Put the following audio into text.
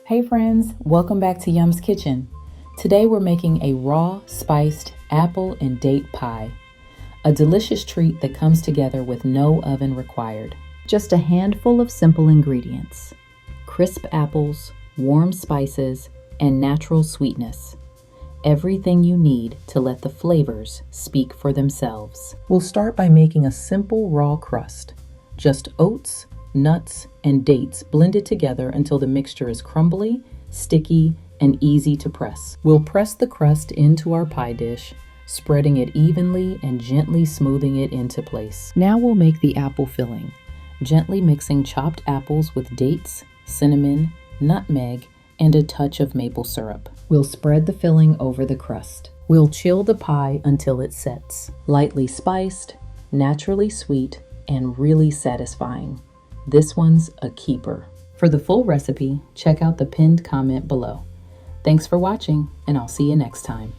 Hey friends, welcome back to Yum's Kitchen. Today we're making a raw, spiced apple and date pie. A delicious treat that comes together with no oven required. Just a handful of simple ingredients: crisp apples, warm spices, and natural sweetness. Everything you need to let the flavors speak for themselves. We'll start by making a simple raw crust. Just oats, nuts, and dates blended together until the mixture is crumbly, sticky, and easy to press. We'll press the crust into our pie dish, spreading it evenly and gently smoothing it into place. Now we'll make the apple filling, gently mixing chopped apples with dates, cinnamon, nutmeg, and a touch of maple syrup. We'll spread the filling over the crust. We'll chill the pie until it sets, lightly spiced, naturally sweet, and really satisfying. This one's a keeper. For the full recipe, check out the pinned comment below. Thanks for watching, and I'll see you next time.